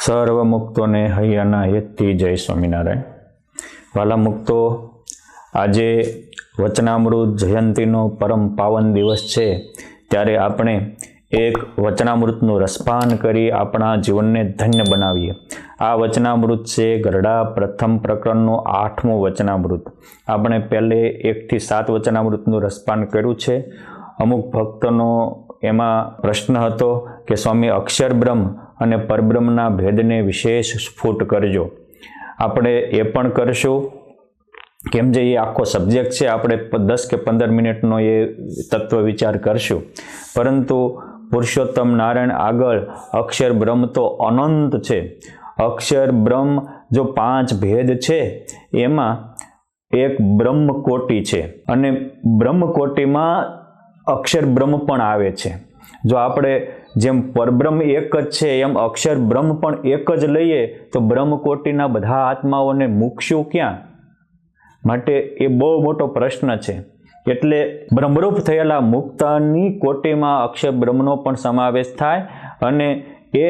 સર્વ મુક્તોને હૈયાના હેતથી જય સ્વામિનારાયણ. વાલા મુક્તો, આજે વચનામૃત જયંતીનો પરમ પાવન દિવસ છે, ત્યારે આપણે એક વચનામૃતનું રસપાન કરી આપણા જીવનને ધન્ય બનાવીએ. આ વચનામૃત છે ગરડા પ્રથમ પ્રકરણનું 8મું વચનામૃત. આપણે પહેલે 1 થી 7 વચનામૃતનું રસપાન કર્યું છે. અમુક ભક્તોનો એમાં પ્રશ્ન હતો કે સ્વામી અક્ષર બ્રહ્મ અને પરબ્રહ્મના ભેદને વિશેષ સ્ફુટ કરજો. આપણે એ પણ કરશું, કેમ જે એ આખો સબ્જેક્ટ છે, આપણે 10 કે 15 મિનિટનો એ તત્વ વિચાર કરશું. પરંતુ પુરુષોત્તમ નારાયણ આગળ અક્ષર બ્રહ્મ તો અનંત છે. અક્ષર બ્રહ્મ જો 5 ભેદ છે, એમાં એક બ્રહ્મકોટી છે, અને બ્રહ્મકોટીમાં અક્ષર બ્રહ્મ પણ આવે છે. જો આપણે જેમ પરબ્રહ્મ એક જ છે એમ અક્ષર બ્રહ્મ પણ એક જ લઈએ તો બ્રહ્મકોટીના બધા આત્માઓને મૂકશું ક્યાં? માટે એ બહુ મોટો પ્રશ્ન છે. એટલે બ્રહ્મરૂપ થયેલા મુક્તની કોટીમાં અક્ષર બ્રહ્મનો પણ સમાવેશ થાય, અને એ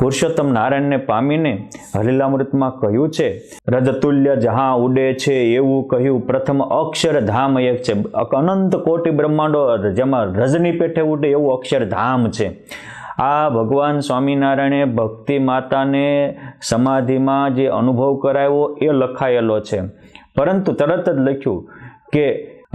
પુરુષોત્તમ નારાયણને પામીને હલીલામૃતમાં કહ્યું છે, રજતુલ્ય જહાં ઉડે છે એવું કહ્યું પ્રથમ અક્ષરધામ એક છે. અનંત કોટી બ્રહ્માંડો જેમાં રજની પેઠે ઉડે એવું અક્ષરધામ છે. આ ભગવાન સ્વામિનારાયણે ભક્તિ માતાને સમાધિમાં જે અનુભવ કરાવ્યો એ લખાયેલો છે, પરંતુ તરત જ લખ્યું કે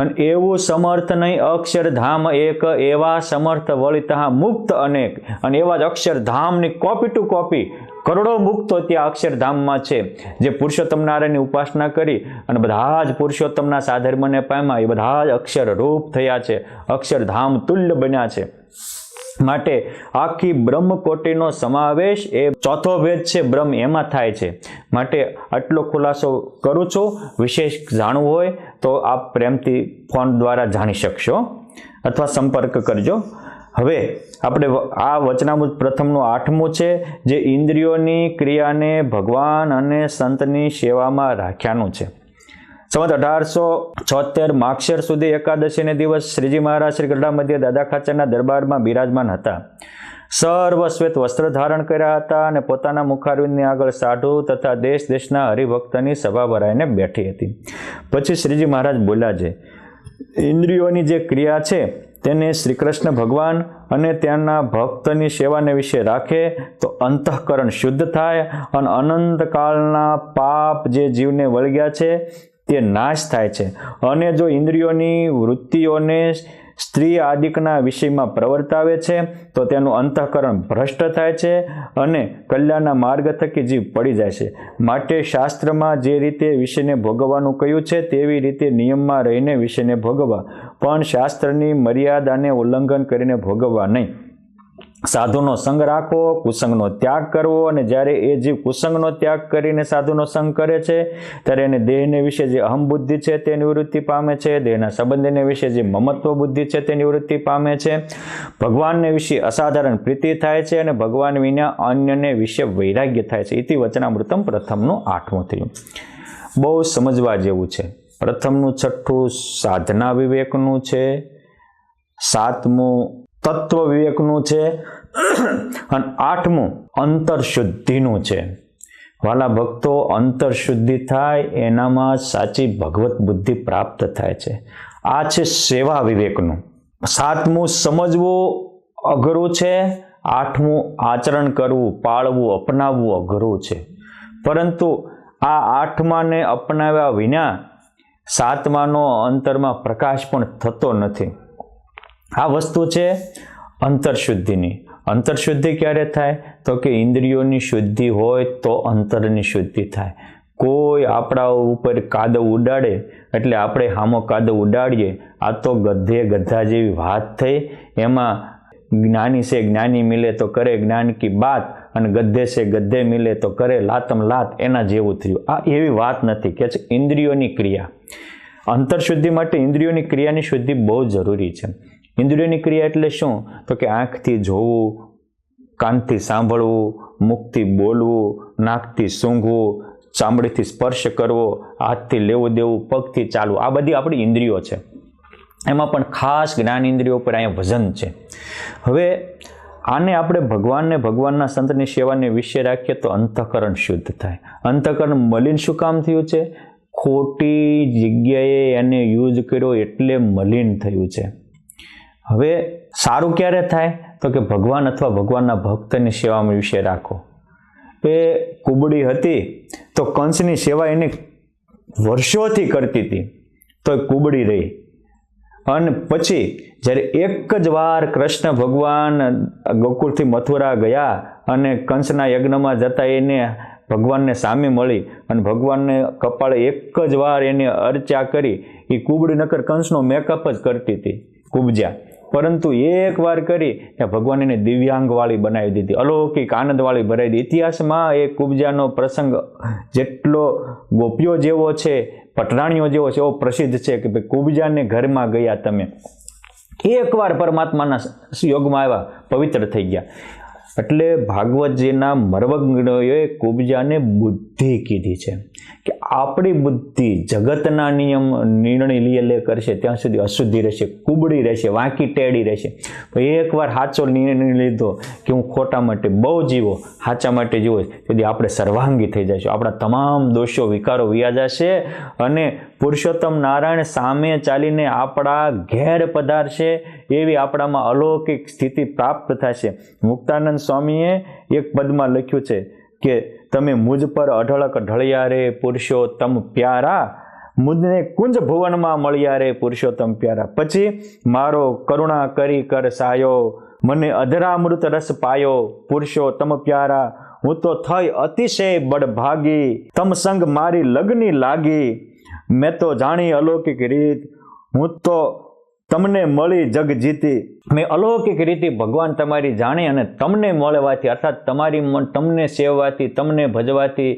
અને એવું સમર્થ નહીં અક્ષરધામ એક, એવા સમર્થ વળી તહાં મુક્ત અનેક. અને એવા જ અક્ષરધામની કોપી ટુ કોપી કરોડો મુક્તો ત્યાં અક્ષરધામમાં છે, જે પુરુષોત્તમ નારાયણની ઉપાસના કરી અને બધા જ પુરુષોત્તમના સાધર્મને પામ્યા, એ બધા જ અક્ષર રૂપ થયા છે, અક્ષરધામ તુલ્ય બન્યા છે. માટે આખી બ્રહ્મકોટીનો સમાવેશ એ ચોથો ભેદ છે બ્રહ્મ, એમાં થાય છે. માટે આટલો ખુલાસો કરું છું. વિશેષ જાણવું હોય તો આપ પ્રેમથી ફોન દ્વારા જાણી શકશો અથવા સંપર્ક કરજો. હવે આપણે આ વચનામૃત પ્રથમનું 8મું છે, જે ઇન્દ્રિયોની ક્રિયાને ભગવાન અને સંતની સેવામાં રાખ્યાનું છે. સંવત 1876 માક્ષર સુધી એકાદશીને દિવસ શ્રીજી મહારાજ શ્રી ગરડા મધ્ય દાદા ખાચરના દરબારમાં બિરાજમાન હતા. સર્વ શ્વેત વસ્ત્ર ધારણ કર્યા હતા અને પોતાના મુખારવિંદની આગળ સાધુ તથા દેશ દેશના હરિભક્તની સભા ભરાઈને બેઠી હતી. પછી શ્રીજી મહારાજ બોલ્યા છે, ઇન્દ્રિયોની જે ક્રિયા છે તેને શ્રી કૃષ્ણ ભગવાન અને ત્યાંના ભક્તની સેવાને વિશે રાખે તો અંતઃકરણ શુદ્ધ થાય અને અનંતકાળના પાપ જે જીવને વળગ્યા છે તે નાશ થાય છે. અને જો ઇન્દ્રિયોની વૃત્તિઓને સ્ત્રી આદિકના વિષયમાં પ્રવર્તાવે છે તો તેનું અંતઃકરણ ભ્રષ્ટ થાય છે અને કલ્યાણના માર્ગ થકી જીવ પડી જાય છે. માટે શાસ્ત્રમાં જે રીતે વિષયને ભોગવવાનું કહ્યું છે તેવી રીતે નિયમમાં રહીને વિષયને ભોગવવા, પણ શાસ્ત્રની મર્યાદાને ઉલ્લંઘન કરીને ભોગવવા નહીં. સાધુનો સંગ રાખવો, કુસંગનો ત્યાગ કરવો, અને જ્યારે એ જીવ કુસંગનો ત્યાગ કરીને સાધુનો સંગ કરે છે ત્યારે એને દેહને વિશે જે અહમ બુદ્ધિ છે તે નિવૃત્તિ પામે છે, દેહના સંબંધને વિશે જે મમત્વ બુદ્ધિ છે તે નિવૃત્તિ પામે છે, ભગવાનને વિશે અસાધારણ પ્રીતિ થાય છે, અને ભગવાન વિના અન્યને વિશે વૈરાગ્ય થાય છે. ઇતિ વચનામૃતમ પ્રથમનું 8મું થયું. બહુ સમજવા જેવું છે. પ્રથમનું 6થું સાધના વિવેકનું છે, 7મું તત્વ વિવેકનું છે, અને 8મું અંતરશુદ્ધિનું છે. વાલા ભક્તો, અંતરશુદ્ધિ થાય એનામાં સાચી ભગવત બુદ્ધિ પ્રાપ્ત થાય છે. આ છે સેવા વિવેકનું. 7મું સમજવું અઘરું છે, 8મું આચરણ કરવું, પાળવું, અપનાવવું અઘરું છે. પરંતુ આ 8માને અપનાવ્યા વિના 7માનો અંતરમાં પ્રકાશ પણ થતો નથી. આ વસ્તુ છે અંતરશુદ્ધિની. અંતરશુદ્ધિ ક્યારે થાય? તો કે ઇન્દ્રિયોની શુદ્ધિ હોય તો અંતરની શુદ્ધિ થાય. કોઈ આપણા ઉપર કાદવ ઉડાડે એટલે આપણે સામો કાદવ ઉડાડીએ, આ તો ગધે ગધા જેવી વાત થઈ. એમાં જ્ઞાની છે જ્ઞાની મિલે તો કરે જ્ઞાન કી બાત, અને ગધે છે ગધે મિલે તો કરે લાતમ લાત, એના જેવું થયું. આ એવી વાત નથી. કે છે ઇન્દ્રિયોની ક્રિયા. અંતરશુદ્ધિ માટે ઇન્દ્રિયોની ક્રિયાની શુદ્ધિ બહુ જરૂરી છે. ઇન્દ્રિયોની ક્રિયા એટલે શું? તો કે આંખથી જોવું, કાનથી સાંભળવું, મુખથી બોલવું, નાકથી સૂંઘવું, ચામડીથી સ્પર્શ કરવો, હાથથી લેવું દેવું, પગથી ચાલવું, આ બધી આપણી ઇન્દ્રિયો છે. એમાં પણ ખાસ જ્ઞાન ઇન્દ્રિયો પર અહીંયા વજન છે. હવે આને આપણે ભગવાનને ભગવાનના સંતની સેવાને વિશે રાખીએ તો અંતઃકરણ શુદ્ધ થાય. અંતઃકરણ મલિન શું કામ થયું છે? ખોટી જગ્યાએ એને યુઝ કર્યો એટલે મલિન થયું છે. હવે સારું ક્યારે થાય? તો કે ભગવાન અથવા ભગવાનના ભક્તની સેવામાં વિશે રાખો. એ કુબડી હતી તો કંસની સેવા એને વર્ષોથી કરતી હતી તો એ કુબડી રહી. અને પછી જ્યારે એક જ વાર કૃષ્ણ ભગવાન ગોકુળથી મથુરા ગયા અને કંસના યજ્ઞમાં જતા એને ભગવાનને સામે મળી અને ભગવાનને કપાળે એક જ વાર એને અર્ચા કરી. એ કુબડી નકર કંસનો મેકઅપ જ કરતી હતી, કુબજા. પરંતુ એક વાર કરી ત્યાં ભગવાન એને દિવ્યાંગવાળી બનાવી દીધી, અલૌકિક આનંદવાળી બનાવી દીધી. ઇતિહાસમાં એ કુબજાનો પ્રસંગ જેટલો ગોપીઓ જેવો છે, પટરાણીઓ જેવો છે, એવો પ્રસિદ્ધ છે કે ભાઈ કુબજાને ઘરમાં ગયા તમે, એકવાર પરમાત્માના યોગમાં આવ્યા, પવિત્ર થઈ ગયા. એટલે ભાગવતજીના મર્મજ્ઞોએ કુબજાને બુદ્ધિ કીધી છે કે આપણી બુદ્ધિ જગતના નિર્ણય લે કરશે ત્યાં સુધી અશુદ્ધિ રહેશે, કુબડી રહેશે, વાંકી ટેડી રહેશે. એકવાર સાચો નિર્ણય લીધો કે હું ખોટા માટે બહુ જીવો, સાચા માટે જીવો, તેથી આપણે સર્વાંગી થઈ જઈશું. આપણા તમામ દોષો વિકારો વ્યા જશે અને પુરુષોત્તમ નારાયણ સામે ચાલીને આપણા ઘેર પધારશે, એવી આપણામાં અલૌકિક સ્થિતિ પ્રાપ્ત થશે. મુક્તાનંદ સ્વામીએ એક પદમાં લખ્યું છે કે તમે મુજ પર અઢળક ઢળ્યા રે પુરુષોત્તમ પ્યારા, મુજને કુંજ ભુવનમાં મળ્યા રે પુરુષોત્તમ પ્યારા. પછી મારો કરુણા કરી કર સાયો, મને અધરામૃત રસ પાયો પુરુષોત્તમ પ્યારા. હું તો થઈ અતિશય બડભાગી, તમ સંગ મારી લગની લાગી, મેં તો જાણી અલૌકિક રીત, હું તો તમને મળી જગ જીતી. મેં અલૌકિક રીતે ભગવાન તમારી જાણી અને તમને મળવાથી અર્થાત તમને સેવવાથી, તમને ભજવાથી,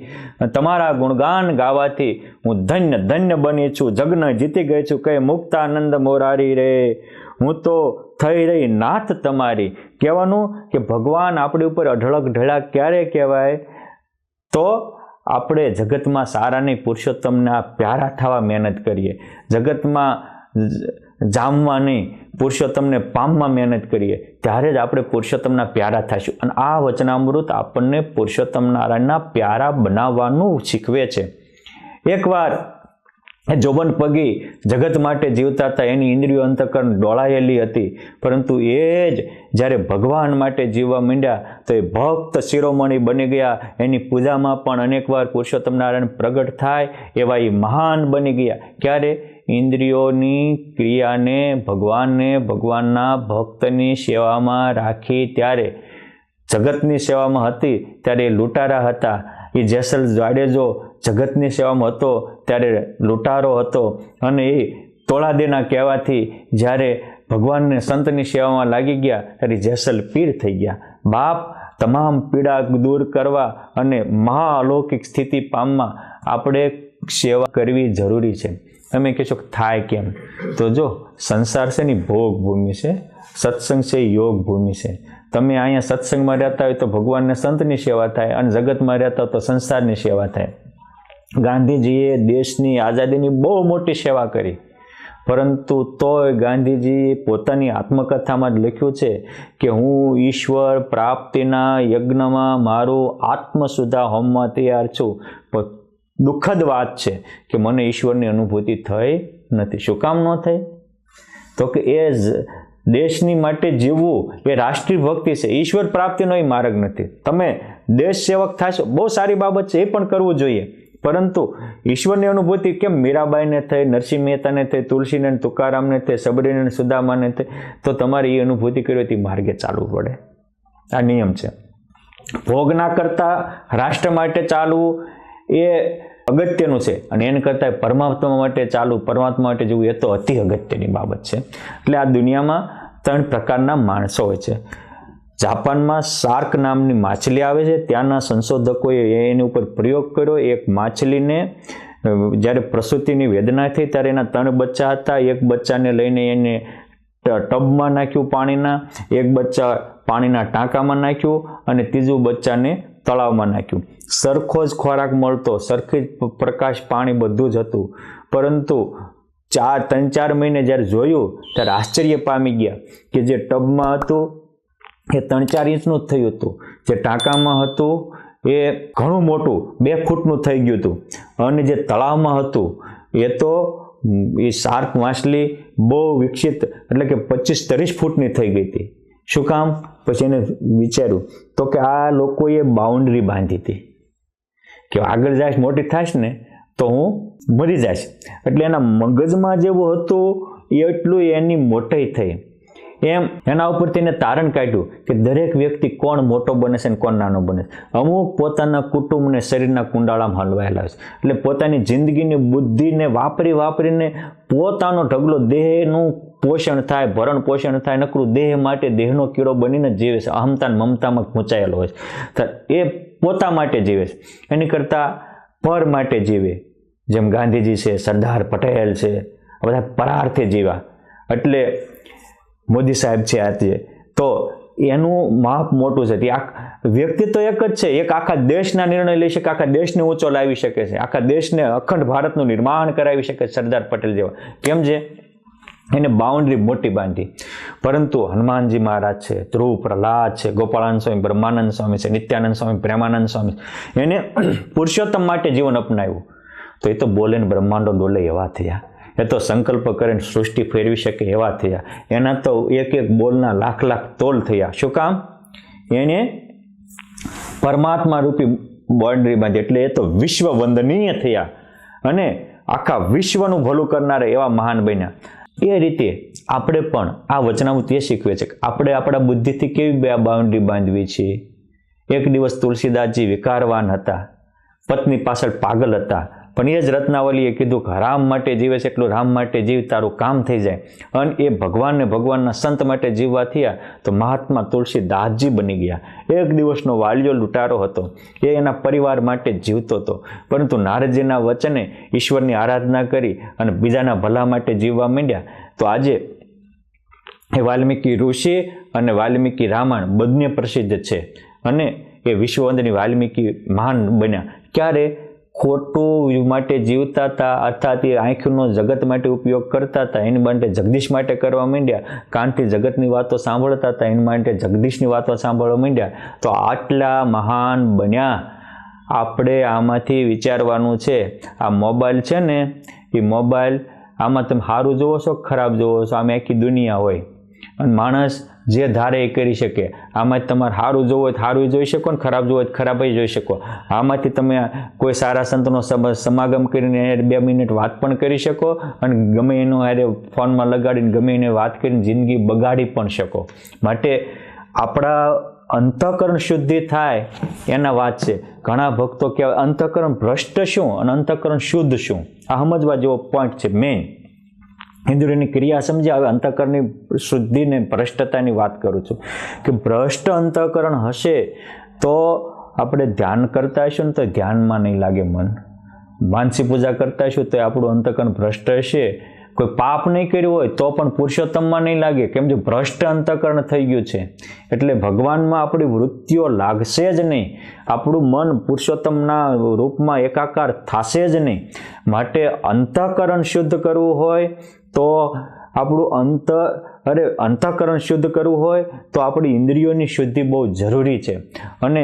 તમારા ગુણગાન ગાવાથી હું ધન્ય ધન્ય બની છું, જગને જીતી ગઈ છું. કહે મુક્તાનંદ મોરારી રે, હું તો થઈ રહી નાથ તમારી. કહેવાનું કે ભગવાન આપણી ઉપર અઢળક ઢળા ક્યારે કહેવાય? તો આપણે જગતમાં સારાની પુરુષોત્તમના પ્યારા થવા મહેનત કરીએ, જગતમાં જામવા નહીં, પુરુષોત્તમને પામવા મહેનત કરીએ, ત્યારે જ આપણે પુરુષોત્તમના પ્યારા થઈશું. અને આ વચનામૃત આપણને પુરુષોત્તમ નારાયણના પ્યારા બનાવવાનું શીખવે છે. એકવાર જોબન પગી જગત માટે જીવતા હતા, એની ઇન્દ્રિયો અંતઃકરણ ડોળાયેલી હતી, પરંતુ એ જ જ્યારે ભગવાન માટે જીવવા માંડ્યા તો એ ભક્ત શિરોમણી બની ગયા. એની પૂજામાં પણ અનેકવાર પુરુષોત્તમ નારાયણ પ્રગટ થાય એવા એ મહાન બની ગયા. ક્યારે? ઇન્દ્રિયોની ક્રિયાને ભગવાનને, ભગવાનના ભક્તની સેવામાં રાખી. ત્યારે જગતની સેવામાં હતી ત્યારે લૂંટારા હતા. એ જેસલ જાડેજો જગતની સેવામાં હતો ત્યારે લૂંટારો હતો, અને એ તોળાદેના કહેવાથી જ્યારે ભગવાનને સંતની સેવામાં લાગી ગયા ત્યારે જેસલ પીર થઈ ગયા. બાપ તમામ પીડા દૂર કરવા અને મહાઅલૌકિક સ્થિતિ પામવા આપણે સેવા કરવી જરૂરી છે. તમે કહેશો થાય કેમ? તો જો સંસાર છે ને ભોગ ભૂમિ છે, સત્સંગ છે યોગ ભૂમિ છે. તમે અહીંયા સત્સંગમાં રહેતા હોય તો ભગવાનને સંતની સેવા થાય, અને જગતમાં રહેતા હોય તો સંસારની સેવા થાય. ગાંધીજીએ દેશની આઝાદીની બહુ મોટી સેવા કરી, પરંતુ તોય ગાંધીજીએ પોતાની આત્મકથામાં જ લખ્યું છે કે હું ઈશ્વર પ્રાપ્તિના યજ્ઞમાં મારું આત્મસુધા હોમમાં તૈયાર છું. દુઃખદ વાત છે કે મને ઈશ્વરની અનુભૂતિ થઈ નથી. શું કામ ન થઈ? તો કે એ દેશની માટે જીવવું એ રાષ્ટ્રીય ભક્તિ છે, ઈશ્વર પ્રાપ્તિનો એ માર્ગ નથી. તમે દેશ સેવક થશો, બહુ સારી બાબત છે, એ પણ કરવું જોઈએ, પરંતુ ઈશ્વરની અનુભૂતિ કેમ મીરાબાઈને થઈ, નરસિંહ મહેતાને થઈ, તુલસીને તુકારામને થઈ, સબરીને સુદામાને થઈ, તો તમારે એ અનુભૂતિ કરવી તે માર્ગે ચાલવું પડે. આ નિયમ છે. ભોગ ના કરતા રાષ્ટ્ર માટે ચાલવું એ અગત્યનું છે, અને એને કરતાં પરમાત્મા માટે ચાલવું, પરમાત્મા માટે જવું એ તો અતિ અગત્યની બાબત છે. એટલે આ દુનિયામાં 3 પ્રકારના માણસો હોય છે. જાપાનમાં શાર્ક નામની માછલી આવે છે, ત્યાંના સંશોધકોએ એની ઉપર પ્રયોગ કર્યો. એક માછલીને જ્યારે પ્રસૂતિની વેદના થઈ ત્યારે એના 3 બચ્ચા હતા. એક બચ્ચાને લઈને એને ટબમાં નાખ્યું પાણીના, એક બચ્ચા પાણીના ટાંકામાં નાખ્યું, અને ત્રીજું બચ્ચાને તળાવમાં નાખ્યું. સરખો જ ખોરાક મળતો, સરખી જ પ્રકાશ, પાણી બધું જ હતું, પરંતુ 3-4 મહિને જ્યારે જોયું ત્યારે આશ્ચર્ય પામી ગયા કે જે ટબમાં હતું એ 3-4 ઇંચનું જ થયું હતું. જે ટાંકામાં હતું એ ઘણું મોટું 2 ફૂટનું થઈ ગયું હતું. અને જે તળાવમાં હતું એ તો એ શાર્ક માછલી બહુ વિકસિત, એટલે કે 25-30 ફૂટની થઈ ગઈ હતી. શું કામ? પછી એને વિચાર્યું તો કે આ લોકોએ બાઉન્ડ્રી બાંધી હતી કે આગળ જાય મોટી થાશ ને તો હું મરી જઈશ. એટલે એના મગજમાં જેવું હતું એટલું એની મોટાઈ થઈ. એમ એના ઉપરથી એને તારણ કાઢ્યું કે દરેક વ્યક્તિ કોણ મોટો બને છે અને કોણ નાનો બને છે. અમુક પોતાના કુટુંબને શરીરના કુંડાળામાં હલવાયેલા છે. એટલે પોતાની જિંદગીની બુદ્ધિને વાપરીને પોતાનો ઢગલો દેહનું પોષણ થાય, ભરણ પોષણ થાય, નકરું દેહ માટે દેહનો કીડો બનીને જીવે છે. અહમતા મમતામાં ખૂંચાયેલો હોય છે. એ પોતા માટે જીવે છે. એની કરતાં પર માટે જીવે. જેમ ગાંધીજી છે, સરદાર પટેલ છે, બધા પરાર્થે જીવા. એટલે મોદી સાહેબ છે આજે તો એનું માપ મોટું છે. વ્યક્તિ તો એક જ છે, એક આખા દેશના નિર્ણય લઈ શકે, આખા દેશને ઊંચો લાવી શકે છે, આખા દેશને અખંડ ભારતનું નિર્માણ કરાવી શકે સરદાર પટેલ જેવા. કેમ છે? એને બાઉન્ડ્રી મોટી બાંધી. પરંતુ હનુમાનજી મહારાજ છે, ધ્રુવ પ્રહલાદ છે, ગોપાળાનંદ સ્વામી, બ્રહ્માનંદ સ્વામી છે, નિત્યાનંદ સ્વામી, પ્રેમાનંદ સ્વામી, એને પુરુષોત્તમ માટે જીવન અપનાવ્યું. તો એ તો બોલે ને બ્રહ્માંડો ડોલે એવા થયા. એ તો સંકલ્પ કરીને સૃષ્ટિ ફેરવી શકે એવા થયા. એના તો એક બોલના લાખ તોલ થયા. શું કામ? એને પરમાત્મા રૂપી બાઉન્ડ્રી બાંધી. એટલે એ તો વિશ્વ વંદનીય થયા અને આખા વિશ્વનું ભલું કરનારા એવા મહાન બન્યા. એ રીતે આપણે પણ આ વચનામૃત એ શીખવે છે કે આપણે આપણા બુદ્ધિથી કેવી બાઉન્ડ્રી બાંધવી છે. એક દિવસ તુલસીદાસજી વિકારવાન હતા, પત્ની પાછળ પાગલ હતા, પણ એ જ રત્નાવલીએ કીધું કે રામ માટે જીવે છે એટલું રામ માટે જીવ, તારું કામ થઈ જાય. અને એ ભગવાનને ભગવાનના સંત માટે જીવવા થયા તો મહાત્મા તુલસીદાસજી બની ગયા. એક દિવસનો વાલિયો લૂંટારો હતો, એ એના પરિવાર માટે જીવતો હતો, પરંતુ નારદજીના વચને ઈશ્વરની આરાધના કરી અને બીજાના ભલા માટે જીવવા માંડ્યા. તો આજે એ વાલ્મીકી ઋષિ અને વાલ્મીકી રામાયણ બંને પ્રસિદ્ધ છે અને એ વિશ્વવંદની વાલ્મીકી મહાન બન્યા. ક્યારે? ખોટું માટે જીવતા હતા, અર્થાત એ આંખનો જગત માટે ઉપયોગ કરતા હતા, એની માટે જગદીશ માટે કરવા માંડ્યા. કાનથી જગતની વાતો સાંભળતા હતા, એની માટે જગદીશની વાતો સાંભળવા માંડ્યા. તો આટલા મહાન બન્યા. આપણે આમાંથી વિચારવાનું છે. આ મોબાઈલ છે ને, એ મોબાઈલ આમાં તમે સારું જોવો છો, ખરાબ જોવો છો, આમાં આખી દુનિયા હોય અને માણસ જે ધારે એ કરી શકે. આમાં તમારે સારું જોવું હોય તો સારું જોઈ શકો ને ખરાબ જોવું હોય તો ખરાબ જોઈ શકો. આમાંથી તમે કોઈ સારા સંતનો સમાગમ કરીને 2 મિનિટ વાત પણ કરી શકો અને ગમે એનો હારે ફોનમાં લગાડીને ગમે એને વાત કરીને જિંદગી બગાડી પણ શકો. માટે આપણા અંતઃકરણ શુદ્ધિ થાય એના વાત છે. ઘણા ભક્તો કહેવાય અંતઃકરણ ભ્રષ્ટ શું અને અંતઃકરણ શુદ્ધ શું, આ સમજવા જેવો પોઈન્ટ છે. મેઇન ઇન્દ્રિયની ક્રિયા સમજ્યા. હવે અંતઃકરણની શુદ્ધિને ભ્રષ્ટતાની વાત કરું છું કે ભ્રષ્ટ અંતઃકરણ હશે તો આપણે ધ્યાન કરતા હશું ને તો ધ્યાનમાં નહીં લાગે મન. માનસી પૂજા કરતા હશું તો આપણું અંતઃકરણ ભ્રષ્ટ હશે. કોઈ પાપ નહીં કર્યું હોય તો પણ પુરુષોત્તમમાં નહીં લાગે, કેમ કે ભ્રષ્ટ અંતઃકરણ થઈ ગયું છે. એટલે ભગવાનમાં આપણી વૃત્તિઓ લાગશે જ નહીં, આપણું મન પુરુષોત્તમના રૂપમાં એકાકાર થશે જ નહીં. માટે અંતઃકરણ શુદ્ધ કરવું હોય તો આપણું અંતઃકરણ શુદ્ધ કરવું હોય તો આપણી ઇન્દ્રિયોની શુદ્ધિ બહુ જરૂરી છે. અને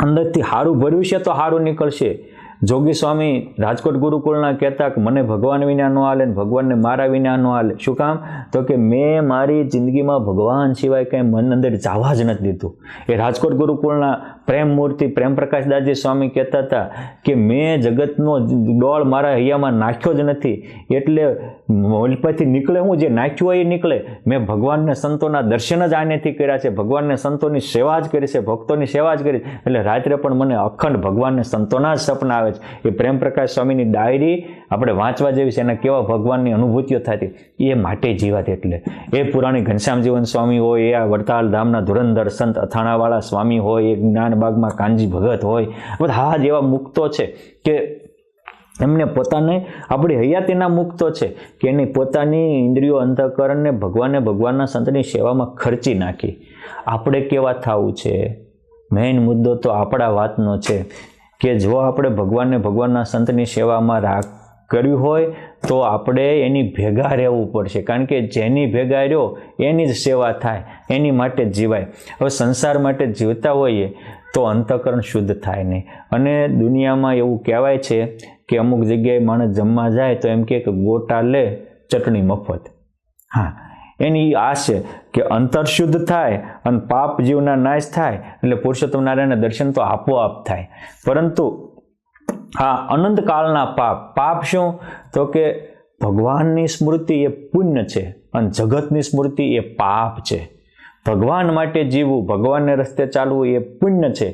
અંદરથી સારું ભર્યું છે તો સારું નીકળશે. જોગી સ્વામી રાજકોટ ગુરુકુળના કહેતા કે મને ભગવાન વિના ન હાલે ને ભગવાનને મારા વિના ન હાલે. શું કામ? તો કે મેં મારી જિંદગીમાં ભગવાન સિવાય કંઈ મન અંદર જવા જ નથી દીધું. એ રાજકોટ ગુરુકુળના પ્રેમ મૂર્તિ પ્રેમ પ્રકાશદાસજી સ્વામી કહેતા હતા કે મેં જગતનો ડોળ મારા હૈયામાં નાખ્યો જ નથી. એટલે પછી નીકળે હું જે નાખ્યું હોય એ નીકળે. મેં ભગવાનને સંતોના દર્શન જ આનેથી કર્યા છે, ભગવાનને સંતોની સેવા જ કરી છે, ભક્તોની સેવા જ કરી. એટલે રાત્રે પણ મને અખંડ ભગવાનને સંતોના જ સપના આવે છે. એ પ્રેમ પ્રકાશ સ્વામીની ડાયરી આપણે વાંચવા જેવી છે. એના કેવા ભગવાનની અનુભૂતિઓ થતી એ માટે જીવાત. એટલે એ પુરાણી ઘનશ્યામ જીવન સ્વામી હોય, એ આ વડતાલ ધામના ધુરંધર સંત અથાણાવાળા સ્વામી હોય, એ જ્ઞાનબાગમાં કાનજી ભગત હોય, બધા જેવા મુક્તો છે કે એમને પોતાને આપણી હયાતીના મુક્તો છે કે એની પોતાની ઇન્દ્રિયો અંતઃકરણને ભગવાનના સંતની સેવામાં ખર્ચી નાખી. આપણે કેવા થવું છે? મેઇન મુદ્દો તો આપણા વાતનો છે કે જો આપણે ભગવાનના સંતની સેવામાં કર્યું હોય તો તો આપણે એની ભેગા રહેવું પડશે, કારણ કે જેની ભેગા રહ્યો એની જ સેવા થાય, એની માટે જ જીવાય. હવે સંસાર માટે જીવતા હોઈએ તો અંતઃકરણ શુદ્ધ થાય નહીં. અને દુનિયામાં એવું કહેવાય છે કે અમુક જગ્યાએ માણસ જમવા જાય તો એમ કે ગોટા લે ચટણી મફત. હા, એની આ છે કે અંતર શુદ્ધ થાય અને પાપ જીવના નાશ થાય એટલે પુરુષોત્તમ નારાયણના દર્શન તો આપોઆપ થાય. પરંતુ હા, અનંતકાળના પાપ શું? તો કે ભગવાનની સ્મૃતિ એ પુણ્ય છે અને જગતની સ્મૃતિ એ પાપ છે. ભગવાન માટે જીવવું, ભગવાનને રસ્તે ચાલવું એ પુણ્ય છે,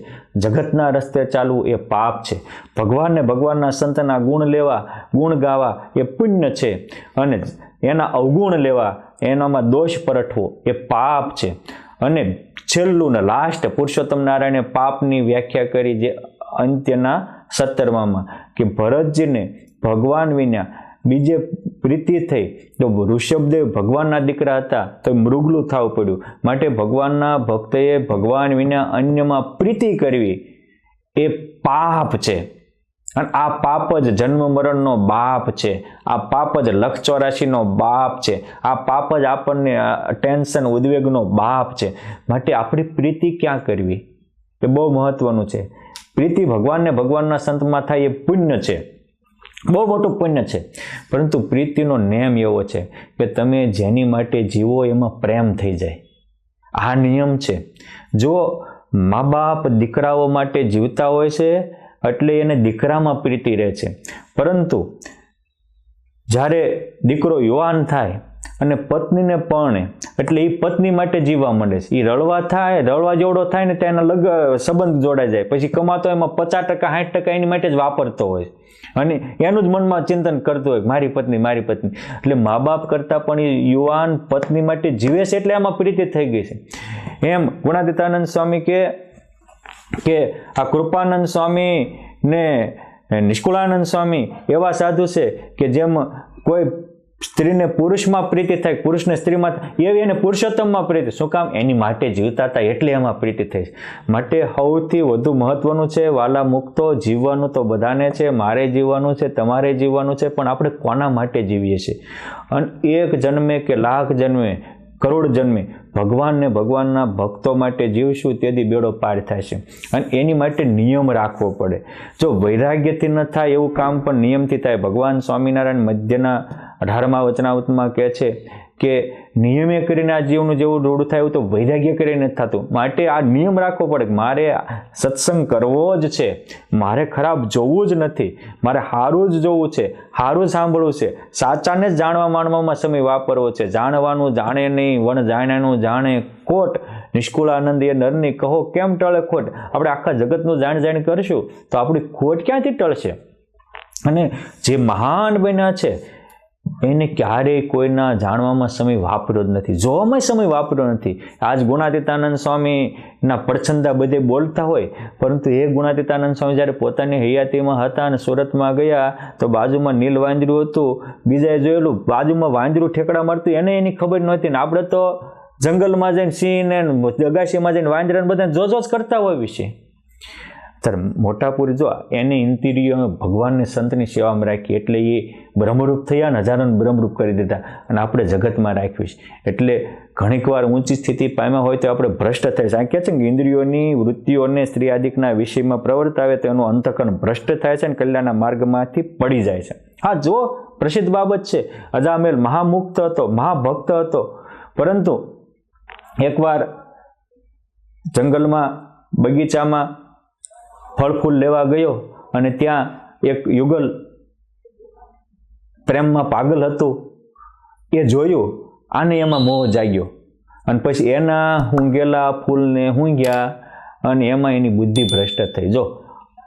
જગતના રસ્તે ચાલવું એ પાપ છે. ભગવાનને ભગવાનના સંતના ગુણ લેવા, ગુણ ગાવા એ પુણ્ય છે, અને એના અવગુણ લેવા, એનામાં દોષ પરઠવો એ પાપ છે. અને છેલ્લું ને લાસ્ટ પુરુષોત્તમ નારાયણે પાપની વ્યાખ્યા કરી જે અંત્યના 17માં કે ભરતજીને ભગવાન વિના બીજે પ્રીતિ થઈ તો ઋષભદેવ ભગવાનના દીકરા હતા તો મૃગલું થવું પડ્યું. માટે ભગવાનના ભક્તએ ભગવાન વિના અન્યમાં પ્રીતિ કરવી એ પાપ છે. અને આ પાપ જ જન્મ મરણનો બાપ છે. આ પાપ જ 184નો બાપ છે. આ પાપ જ આપણને ટેન્શન ઉદ્વેગનો બાપ છે. માટે આપણી પ્રીતિ ક્યાં કરવી એ બહુ મહત્વનું છે. પ્રીતિ ભગવાનને ભગવાનના સંતમાં થાય એ પુણ્ય છે, બહુ મોટું પુણ્ય છે. પરંતુ પ્રીતિનો નિયમ એવો છે કે તમે જેની માટે જીવો એમાં પ્રેમ થઈ જાય. આ નિયમ છે. જો મા બાપ દીકરાઓ માટે જીવતા હોય છે એટલે એને દીકરામાં પ્રીતિ રહે છે. પરંતુ જ્યારે દીકરો યુવાન થાય અને પત્નીને પરણે એટલે એ પત્ની માટે જીવવા માંડે છે. એ રળવા જેવડો થાય ને ત્યાં સંબંધ જોડાઈ જાય. પછી કમાતો એમાં 50% 60% એની માટે જ વાપરતો હોય અને એનું જ મનમાં ચિંતન કરતો હોય મારી પત્ની. એટલે મા બાપ કરતાં પણ એ યુવાન પત્ની માટે જીવે છે એટલે એમાં પ્રીતિ થઈ ગઈ છે. એમ ગુણાતીતાનંદ સ્વામી કે આ કૃપાનંદ સ્વામી ને નિષ્કુળાનંદ સ્વામી એવા સાધુ છે કે જેમ કોઈ સ્ત્રીને પુરુષમાં પ્રીતિ થાય, પુરુષને સ્ત્રીમાં થાય, એવી એને પુરુષોત્તમમાં પ્રીતિ. શું કામ? એની માટે જીવતા હતા એટલે એમાં પ્રીતિ થઈ. માટે સૌથી વધુ મહત્વનું છે વાલા મુક્તો, જીવવાનું તો બધાને છે, મારે જીવવાનું છે, તમારે જીવવાનું છે, પણ આપણે કોના માટે જીવીએ છીએ? અને એક જન્મે કે લાખ જન્મે, કરોડ જન્મે ભગવાનને ભગવાનના ભક્તો માટે જીવશું તેથી બેડો પાર થાય છે. અને એની માટે નિયમ રાખવો પડે. જો વૈરાગ્યથી ન થાય એવું કામ પણ નિયમથી થાય. ભગવાન સ્વામિનારાયણ મધ્યના 18મા વચનામૃતમાં કહે છે કે નિયમે કરીને આ જીવનું જેવું રોડું થાય એવું તો વૈરાગ્ય કરીને નથી થતું. માટે આ નિયમ રાખવો પડે કે મારે સત્સંગ કરવો જ છે, મારે ખરાબ જોવું જ નથી, મારે સારું જ જોવું છે, સારું સાંભળવું છે, સાચાને જ જાણવા માનવામાં સમય વાપરવો છે. જાણવાનું જાણે નહીં, વણ જાણ્યાનું જાણે કોટ. નિષ્કુળાનંદ એ નરની કહો કેમ ટળે ખોટ? આપણે આખા જગતનું જાણ કરશું તો આપણી ખોટ ક્યાંથી ટળશે? અને જે મહાન બન્યા છે એને ક્યારેય કોઈના જાણવામાં સમય વાપર્યો જ નથી, જોવામાં સમય વાપર્યો નથી. આજ ગુણાતીતાનંદ સ્વામીના પડછંદા બધે બોલતા હોય, પરંતુ એ ગુણાતીતાનંદ સ્વામી જ્યારે પોતાની હયાતીમાં હતા અને સુરતમાં ગયા તો બાજુમાં નીલ વાંદરું હતું. બીજાએ જોયેલું બાજુમાં વાંદરું ઠેકડા મારતું, એને એની ખબર નહોતી. ને આપણે તો જંગલમાં જઈને સિંહ ને અગાશીમાં જઈને વાંદરાને બધાને જોજ કરતા હોય વિશે. ત્યારે મોટાપુરી જો એને ઇન્ટિરિયર ભગવાનને સંતની સેવામાં રાખી એટલે એ બ્રહ્મરૂપ થયા ને હજારોને બ્રહ્મરૂપ કરી દીધા અને આપણે જગતમાં રાખ્યું છે. એટલે ઘણીક વાર ઊંચી સ્થિતિ પામ્યા હોય તો આપણે ભ્રષ્ટ થાય છે. આ કહે છે કે ઇન્દ્રિયોની વૃત્તિઓને સ્ત્રી આદિકના વિષયમાં પ્રવર્તાવે તો એનું અંતઃકરણ ભ્રષ્ટ થાય છે અને કલ્યાણના માર્ગમાંથી પડી જાય છે. હા, જો પ્રસિદ્ધ બાબત છે. અજામેલ મહામુક્ત હતો, મહાભક્ત હતો, પરંતુ એકવાર જંગલમાં બગીચામાં ફળ ફૂલ લેવા ગયો અને ત્યાં એક યુગલ પ્રેમમાં પાગલ હતું. એ જોયું, આને એમાં મોહ જાગ્યો અને પછી એના ઊંઘેલા ફૂલને ઊંઘ્યા અને એમાં એની બુદ્ધિ ભ્રષ્ટ થઈ. જો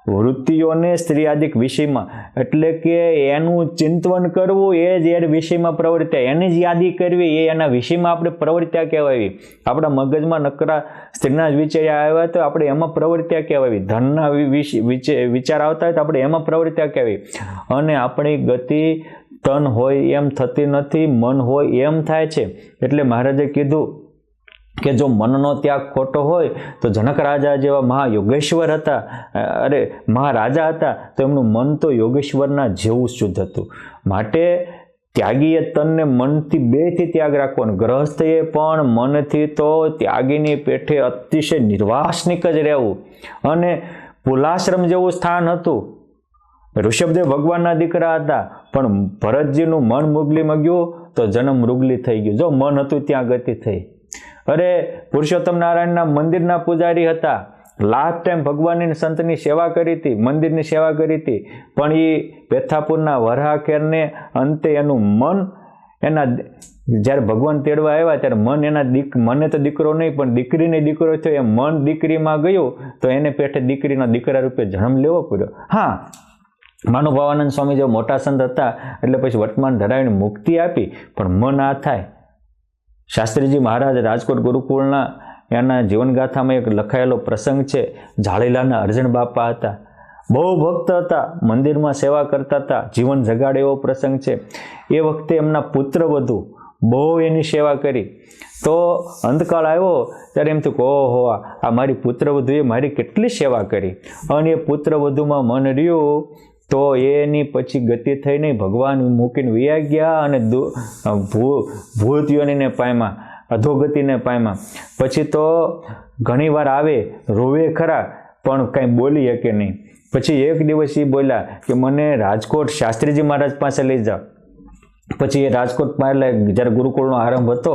વૃત્તિઓને સ્ત્રી આદિક વિષયમાં એટલે કે એનું ચિંતન કરવું એ જ એ વિષયમાં પ્રવૃત્તિ, એની જ યાદી કરવી એ એના વિષયમાં આપણે પ્રવૃત્તિયા કહેવાય. આપણા મગજમાં નકરા સ્ત્રીના જ વિચાર આવ્યા તો આપણે એમાં પ્રવૃત્તિયા કહેવાય. ધનના વિચાર આવતા હોય તો આપણે એમાં પ્રવૃત્તિયા કહેવાય. અને આપણી ગતિ તન હોય એમ થતી નથી, મન હોય એમ થાય છે. એટલે મહારાજે કીધું કે જો મનનો ત્યાગ ખોટો હોય તો જનક રાજા જેવા મહાયોગેશ્વર હતા, મહારાજા હતા, તો એમનું મન તો યોગેશ્વરના જેવું શુદ્ધ હતું. માટે ત્યાગીએ તનને મનથી બેથી ત્યાગ રાખવાનો. ગ્રહસ્થએ પણ મનથી તો ત્યાગીની પેઠે અતિશય નિર્વાસનિક જ રહેવું. અને પુલાશ્રમ જેવું સ્થાન હતું. ઋષભદેવ ભગવાનના દીકરા હતા, પણ ભરતજીનું મન મૃગલીમાં ગયું તો જન્મ મૃગલી થઈ ગયું. જો મન હતું ત્યાં ગતિ થઈ. અરે પુરુષોત્તમ નારાયણના મંદિરના પૂજારી હતા, લાસ્ટ ટાઈમ ભગવાનની સંતની સેવા કરી હતી, મંદિરની સેવા કરી હતી, પણ એ પેથાપુરના વરાહખેરને અંતે એનું મન એના જ્યારે ભગવાન તેડવા આવ્યા ત્યારે મન એના મને તો દીકરો નહીં પણ દીકરીને દીકરો થયો, એ મન દીકરીમાં ગયું તો એને પેઠે દીકરીના દીકરા રૂપે જન્મ લેવો પડ્યો. હા, મહાનુભાવાનંદ સ્વામી જેવા મોટા સંત હતા એટલે પછી વર્તમાન ધરાવીને મુક્તિ આપી, પણ મન આ થાય. શાસ્ત્રીજી મહારાજ રાજકોટ ગુરુકુળના એના જીવનગાથામાં એક લખાયેલો પ્રસંગ છે. ઝાલીલાના અર્જણ બાપા હતા, બહુ ભક્ત હતા, મંદિરમાં સેવા કરતા હતા, જીવન જગાડે એવો પ્રસંગ છે. એ વખતે એમના પુત્રવધુ બહુ એની સેવા કરી. તો અંતકાળ આવ્યો ત્યારે એમ થયું કે ઓહો, આ મારી પુત્રવધુએ મારી કેટલી સેવા કરી. અને એ પુત્રવધુમાં મન રહ્યું તો એની પછી ગતિ થઈ નહીં, ભગવાન મૂકીને વયા ગયા અને ભૂત યોનીને પામ્યા, અધોગતિને પામ્યા. પછી તો ઘણી વાર આવે, રોવે ખરા, પણ કાંઈ બોલી શકે નહીં. પછી એક દિવસ એ બોલ્યા કે મને રાજકોટ શાસ્ત્રીજી મહારાજ પાસે લઈ જાઓ. પછી એ રાજકોટમાં એટલે જ્યારે ગુરુકુળનો આરંભ હતો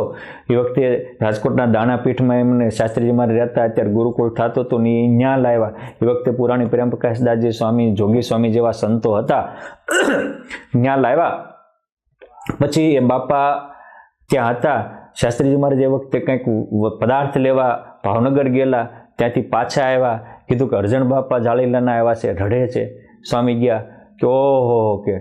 એ વખતે રાજકોટના દાણાપીઠમાં એમને શાસ્ત્રીજી મહારાજ રહેતા, અત્યારે ગુરુકુળ થતો હતો ને એ ત્યાં લાવ્યા. એ વખતે પુરાણી પ્રેમ પ્રકાશદાસજી સ્વામી, જોગી સ્વામી જેવા સંતો હતા, ત્યાં લાવ્યા. પછી એ બાપા ત્યાં હતા. શાસ્ત્રીજી મહારાજ એ વખતે કંઈક પદાર્થ લેવા ભાવનગર ગયેલા, ત્યાંથી પાછા આવ્યા, કીધું કે અર્જણ બાપા ઝાલીલાના આવ્યા છે, રડે છે. સ્વામી ગયા કે ઓહો, કે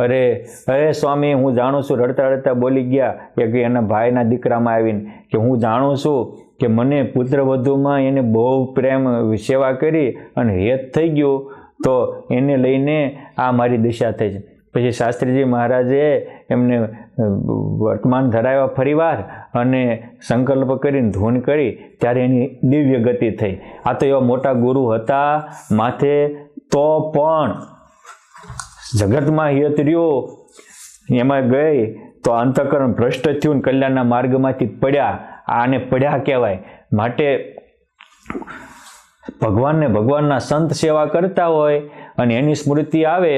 અરે સ્વામી, હું જાણું છું, રડતા રડતા બોલી ગયા કે એના ભાઈના દીકરામાં આવીને કે હું જાણું છું કે મને પુત્રવધુમાં એને બહુ પ્રેમ સેવા કરી અને હેત થઈ ગયું, તો એને લઈને આ મારી દિશા થઈ છે. પછી શાસ્ત્રીજી મહારાજે એમને વર્તમાન ધરાવ્યા ફરીવાર અને સંકલ્પ કરીને ધૂન કરી, ત્યારે એની દિવ્ય ગતિ થઈ. આ તો એવા મોટા ગુરુ હતા માથે, તો પણ જગતમાં હિયત રહ્યો, એમાં ગઈ તો અંતઃકરણ ભ્રષ્ટ થયું, કલ્યાણના માર્ગમાંથી પડ્યા. આને પડ્યા કહેવાય. માટે ભગવાનના સંત સેવા કરતા હોય અને એની સ્મૃતિ આવે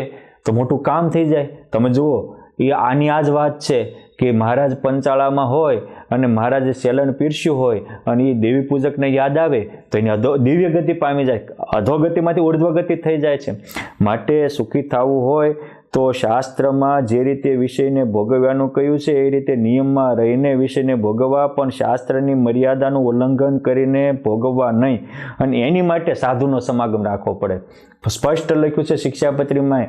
તો મોટું કામ થઈ જાય. તમે જુઓ, એ આની આ જ વાત છે કે મહારાજ પંચાળામાં હોય અને મહારાજે સેલણ પીરસ્યું હોય અને એ દેવી પૂજકને યાદ આવે તો એની દિવ્ય ગતિ પામી જાય, અધોગતિમાંથી ઉર્ધ્વગતિ થઈ જાય છે. માટે સુખી થવું હોય તો શાસ્ત્રમાં જે રીતે વિષયને ભોગવવાનું કહ્યું છે એ રીતે નિયમમાં રહીને વિષયને ભોગવવા, પણ શાસ્ત્રની મર્યાદાનું ઉલ્લંઘન કરીને ભોગવવા નહીં. અને એની માટે સાધુનો સમાગમ રાખવો પડે. સ્પષ્ટ લખ્યું છે શિક્ષાપત્રીમાં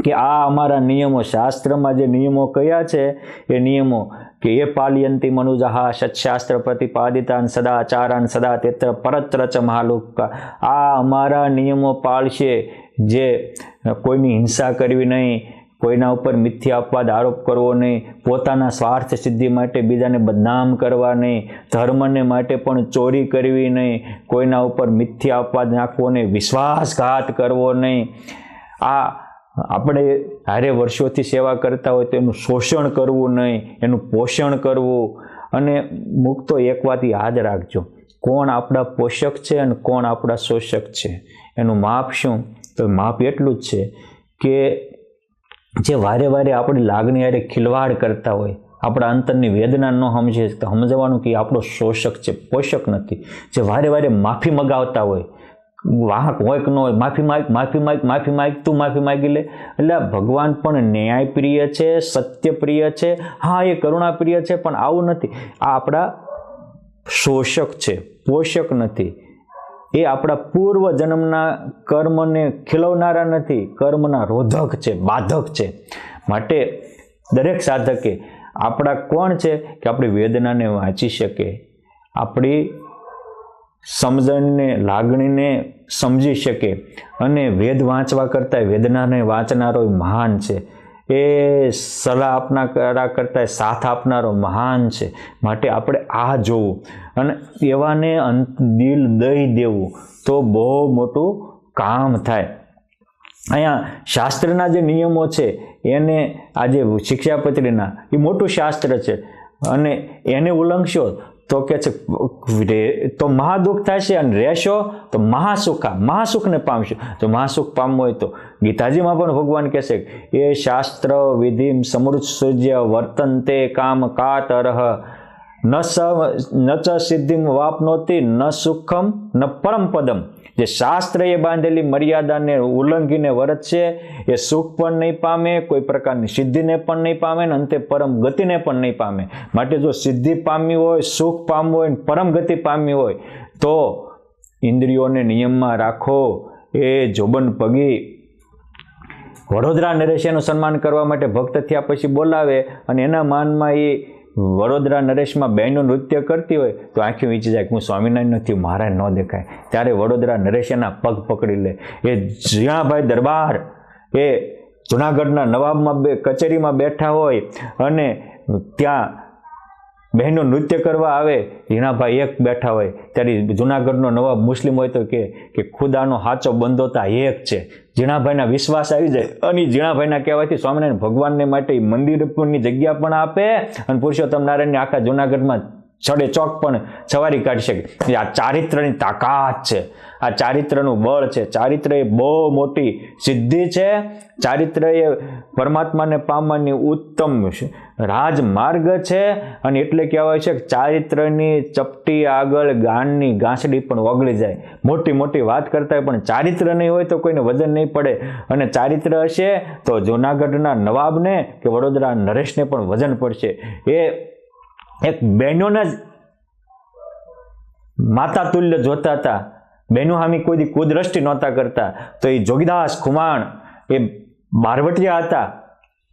કે આ અમારા નિયમો, શાસ્ત્રમાં જે નિયમો કયા છે એ નિયમો કે એ પાલયંતી મનુજઃ સત્શાસ્ત્ર પ્રતિપાદિતાન સદાચારાન સદા તેત્ર પરત્ર ચ મહાલોકા. આ અમારા નિયમો પાળશે, જે કોઈની હિંસા કરવી નહીં, કોઈના ઉપર મિથ્યા અપવાદ આરોપ કરવો નહીં, પોતાના સ્વાર્થ સિદ્ધિ માટે બીજાને બદનામ કરવા નહીં, ધર્મને માટે પણ ચોરી કરવી નહીં, કોઈના ઉપર મિથ્યા અપવાદ નાખવો નહીં, વિશ્વાસઘાત કરવો નહીં. આ આપણે હારે વર્ષોથી સેવા કરતા હોય તો એનું શોષણ કરવું નહીં, એનું પોષણ કરવું. અને મુક્તો એક વાત યાદ રાખજો, કોણ આપણા પોષક છે અને કોણ આપણા શોષક છે એનું માપ શું? તો માપ એટલું જ છે કે જે વારે વારે આપણી લાગણી હારે ખિલવાડ કરતા હોય, આપણા અંતરની વેદના ન સમજે તો સમજવાનું કે આપણો શોષક છે, પોષક નથી. જે વારે વારે માફી મગાવતા હોય, વાહક હોય કે ન હોય, માફી માગ, તું માફી માગી લે. એટલે ભગવાન પણ ન્યાયપ્રિય છે, સત્યપ્રિય છે, હા એ કરુણાપ્રિય છે, પણ આવું નથી. આ આપણા શોષક છે, પોષક નથી. એ આપણા પૂર્વ જન્મના કર્મને ખીલવનારા નથી, કર્મના રોધક છે, બાધક છે. માટે દરેક સાધકે આપણા કોણ છે કે આપણી વેદનાને વાંચી શકે, આપણી સમજણને, લાગણીને સમજી શકે. અને વેદ વાંચવા કરતાં વેદનાને વાંચનારો મહાન છે. એ સલાહ આપનારા કરતાં સાથ આપનારો મહાન છે. માટે આપણે આ જોવું અને એવાને દિલ દઈ દેવું તો બહુ મોટું કામ થાય. અહીંયા શાસ્ત્રના જે નિયમો છે એને આજે શિક્ષાપત્રીના એ મોટું શાસ્ત્ર છે અને એને ઉલ્લંઘશો તો કે છે તો મહાદુઃખ થશે અને રહેશો તો મહાસુખને પામશો. તો મહાસુખ પામવું હોય તો ગીતાજીમાં પણ ભગવાન કહેશે એ શાસ્ત્ર વિધિ સમૃત્સુજ્ય વર્તન્તે કામ કાતરહ ન ચ સિદ્ધિમ વાપનોતી ન સુખમ ન પરમ પદમ. જે શાસ્ત્ર એ બાંધેલી મર્યાદાને ઉલ્લંઘીને વર્તશે એ સુખ પણ નહીં પામે, કોઈ પ્રકારની સિદ્ધિને પણ નહીં પામે ને અંતે પરમ ગતિને પણ નહીં પામે. માટે જો સિદ્ધિ પામવી હોય, સુખ પામવું હોય, પરમ ગતિ પામવી હોય તો ઇન્દ્રિયોને નિયમમાં રાખો. એ જોબન પગી વડોદરા નરેશનું સન્માન કરવા માટે ભક્ત થયા પછી બોલાવે અને એના માનમાં એ વડોદરા નરેશમાં બહેનો નૃત્ય કરતી હોય તો આંખી વીંચી જાય કે હું સ્વામિનારાયણ નથી, મારા ન દેખાય. ત્યારે વડોદરા નરેશ એના પગ પકડી લે. એ જીણાભાઈ દરબાર એ જુનાગઢના નવાબમાં કચેરીમાં બેઠા હોય અને ત્યાં બહેનો નૃત્ય કરવા આવે, જીણાભાઈ એક બેઠા હોય ત્યારે જુનાગઢનો નવાબ મુસ્લિમ હોય તો કે ખુદાનો સાચો બંદોતા એક છે. જીણાભાઈના વિશ્વાસ આવી જાય અને જીણાભાઈના કહેવાથી સ્વામિનારાયણ ભગવાનને માટે મંદિરની જગ્યા પણ આપે અને પુરુષોત્તમ નારાયણની આખા જુનાગઢમાં છડે ચોક પણ સવારી કાઢી શકે. આ ચારિત્રની તાકાત છે, આ ચારિત્રનું બળ છે. ચારિત્ર એ બહુ મોટી સિદ્ધિ છે. ચારિત્ર એ પરમાત્માને પામવાની ઉત્તમ રાજમાર્ગ છે. અને એટલે કહેવાય છે કે ચારિત્રની ચપટી આગળ ગાંડની ગાંસડી પણ ઓગળી જાય. મોટી મોટી વાત કરતા હોય પણ ચારિત્ર નહીં હોય તો કોઈને વજન નહીં પડે. અને ચારિત્ર હશે તો જૂનાગઢના નવાબને કે વડોદરા નરેશને પણ વજન પડશે. એ એક બહેનોને જ માતા તુલ્ય જોતા હતા. બહેનો સામે કોઈ કુદ્રષ્ટિ નહોતા કરતા. તો એ જોગીદાસ ખુમાણ એ બારવટિયા હતા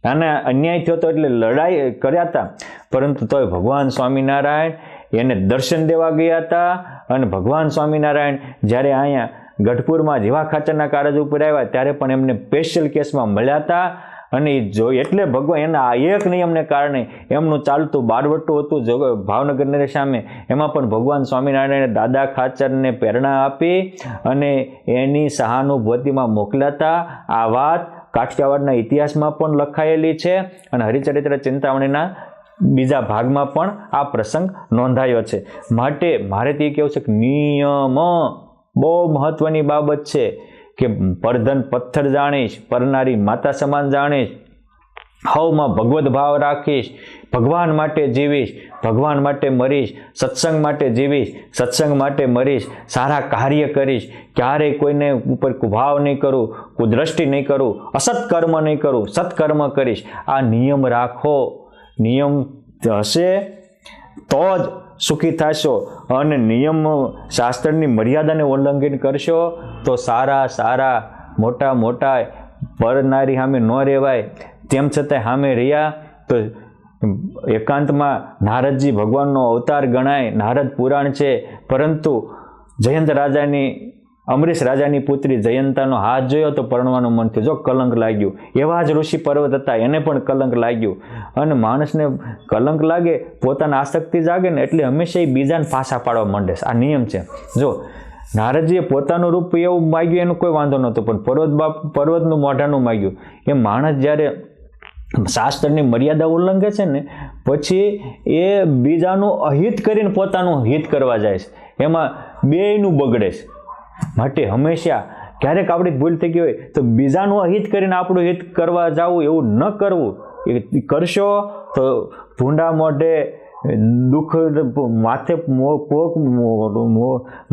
અને અન્યાય થયો હતો એટલે લડાઈ કર્યા હતા. પરંતુ તોય ભગવાન સ્વામિનારાયણ એને દર્શન દેવા ગયા હતા. અને ભગવાન સ્વામિનારાયણ જ્યારે અહીંયા ગઢપુરમાં જીવા ખાચરના કારજ ઉપર આવ્યા ત્યારે પણ એમને સ્પેશિયલ કેસમાં મળ્યા હતા. અને એટલે ભગવાન એના એક નિયમને કારણે એમનું ચાલતું બારવટું હતું ભાવનગર નરેશ સામે, એમાં પણ ભગવાન સ્વામિનારાયણે દાદા ખાચરને પ્રેરણા આપી અને એની સહાનુભૂતિમાં મોકલ્યા હતા. આ વાત કાઠિયાવાડના ઇતિહાસમાં પણ લખાયેલી છે અને હરિચરિત્ર ચિંતામણીના બીજા ભાગમાં પણ આ પ્રસંગ નોંધાયો છે. માટે મારે તે કહેવું છે કે નિયમ બહુ મહત્વની બાબત છે કે પરધન પથ્થર જાણીશ, પરનારી માતા સમાન જાણીશ, હવમાં ભગવદ ભાવ રાખીશ, ભગવાન માટે જીવીશ, ભગવાન માટે મરીશ, સત્સંગ માટે જીવીશ, સત્સંગ માટે મરીશ, સારા કાર્ય કરીશ, ક્યારેય કોઈને ઉપર કુભાવ નહીં કરું, કુદ્રષ્ટિ નહીં કરું, અસત્કર્મ નહીં કરું, સત્કર્મ કરીશ. આ નિયમ રાખો. નિયમ હશે તો જ સુખી થશો. અને નિયમ શાસ્ત્રની મર્યાદાને ઉલ્લંઘન કરશો તો સારા મોટા પરનારી સામે ન રહેવાય. તેમ છતાં સામે રહ્યા તો એકાંતમાં નારદજી ભગવાનનો અવતાર ગણાય. નારદ પુરાણ છે. પરંતુ જયંત રાજાની અમરીશ રાજાની પુત્રી જયંતાનો હાથ જોયો તો પરણવાનું મન થયું. જો કલંક લાગ્યું. એવા જ ઋષિ પર્વત હતા, એને પણ કલંક લાગ્યું. અને માણસને કલંક લાગે, પોતાના આસક્તિ જાગે ને એટલે હંમેશા એ બીજાને પાછા પાડવા માંડે. આ નિયમ છે. જો નારદજીએ પોતાનું રૂપ એવું માગ્યું એનું કોઈ વાંધો નહોતો, પણ પર્વતનું મોઢાનું માગ્યું. એ માણસ જ્યારે શાસ્ત્રની મર્યાદા ઉલ્લંઘે છે ને પછી એ બીજાનું અહિત કરીને પોતાનું હિત કરવા જાય છે. એમાં બેયનું બગડે છે. માટે હંમેશા ક્યારેક આપણી ભૂલ થઈ ગઈ હોય તો બીજાનું અહિત કરીને આપણું હિત કરવા જવું એવું ન કરવું. એ કરશો તો ભૂંડા મોઢે દુઃખ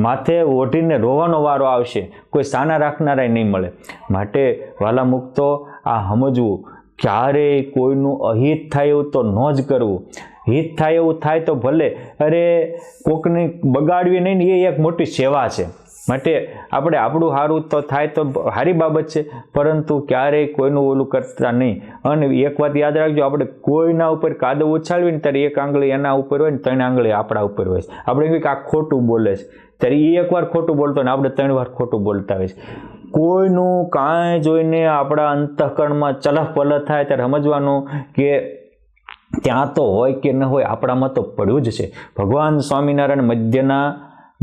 માથે ઓઢીને રોવાનો વારો આવશે. કોઈ સાના રાખનારા નહીં મળે. માટે વાલા મુક્તો આ સમજવું, ક્યારેય કોઈનું અહિત થાય એવું તો ન જ કરવું. હિત થાય એવું થાય તો ભલે, અરે કોકને બગાડવી નહીં ને એ એક મોટી સેવા છે. માટે આપણે આપણું સારું તો થાય તો સારી બાબત છે, પરંતુ ક્યારેય કોઈનું ઓલું કરતા નહીં. અને એક વાત યાદ રાખજો, આપણે કોઈના ઉપર કાદવ ઉછાળવી ને ત્યારે એક આંગળી એના ઉપર હોય ને 3 આંગળી આપણા ઉપર હોય. આપણે કંઈક આ ખોટું બોલે છે ત્યારે એ એકવાર ખોટું બોલતો ને આપણે 3 વાર ખોટું બોલતા હોય છે. કોઈનું કાંઈ જોઈને આપણા અંતઃકરણમાં ચલહ પલહ થાય ત્યારે સમજવાનું કે ત્યાં તો હોય કે ન હોય, આપણામાં તો પડ્યું જ છે. ભગવાન સ્વામિનારાયણ મધ્યના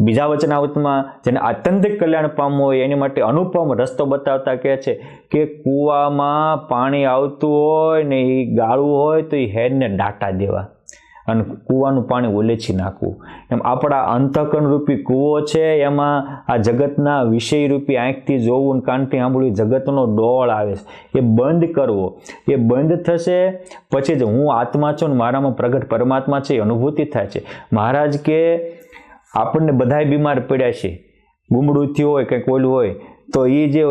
બીજા વચનાવતમાં જેને આત્યંતિક કલ્યાણ પામવું હોય એની માટે અનુપમ રસ્તો બતાવતા કહે છે કે કૂવામાં પાણી આવતું હોય ને એ ગાળું હોય તો એ હેડને ડાટા દેવા અને કૂવાનું પાણી ઓલેચી નાખવું. એમ આપણા અંતઃકરણ રૂપી કૂવો છે, એમાં આ જગતના વિષય રૂપી આંખથી જોવું ને કાનથી સાંભળવું, જગતનો ડોળ આવે છે, એ બંધ કરવો. એ બંધ થશે પછી જ હું આત્મા છું ને મારામાં પ્રગટ પરમાત્મા છે એ અનુભૂતિ થાય છે. મહારાજ કે આપણને બધાય બીમાર પડ્યા છે, ગુમડું થયું હોય કંઈક ઓલું હોય તો એ જે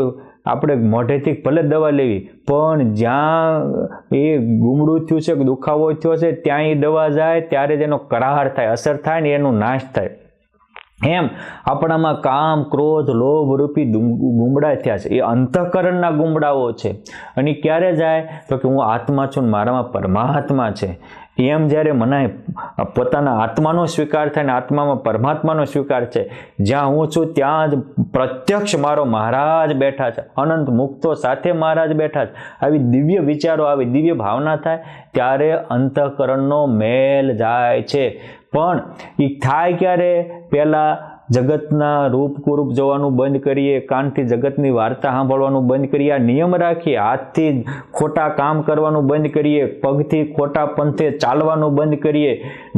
આપણે મોઢેથી ભલે દવા લેવી, પણ જ્યાં એ ગુમડું થયું છે, દુખાવો થયો છે, ત્યાં એ દવા જાય ત્યારે જ એનો કરાર થાય, અસર થાય ને એનો નાશ થાય. એમ આપણામાં કામ, ક્રોધ, લોભ રૂપી ગુમડા થયા છે, એ અંતઃકરણના ગુમડાઓ છે. અને ક્યારે જાય તો કે હું આત્મા છું ને મારામાં પરમાત્મા છે. એમ જ્યારે મનાય પોતાના આત્માનો સ્વીકાર થાય ને આત્મામાં પરમાત્માનો સ્વીકાર છે, જ્યાં હું છું ત્યાં જ પ્રત્યક્ષ મારો મહારાજ બેઠા છે, અનંત મુક્તો સાથે મહારાજ બેઠા છે. આવી દિવ્ય વિચારો, આવી દિવ્ય ભાવના થાય ત્યારે અંતઃકરણનો મેલ જાય છે. પણ એ થાય ક્યારે? પહેલાં જગતના રૂપ કુરૂપ જોવાનું બંધ કરીએ, કાનથી જગતની વાર્તા સાંભળવાનું બંધ કરીએ, આ નિયમ રાખીએ, હાથથી ખોટા કામ કરવાનું બંધ કરીએ, પગથી ખોટા પંથે ચાલવાનું બંધ કરીએ.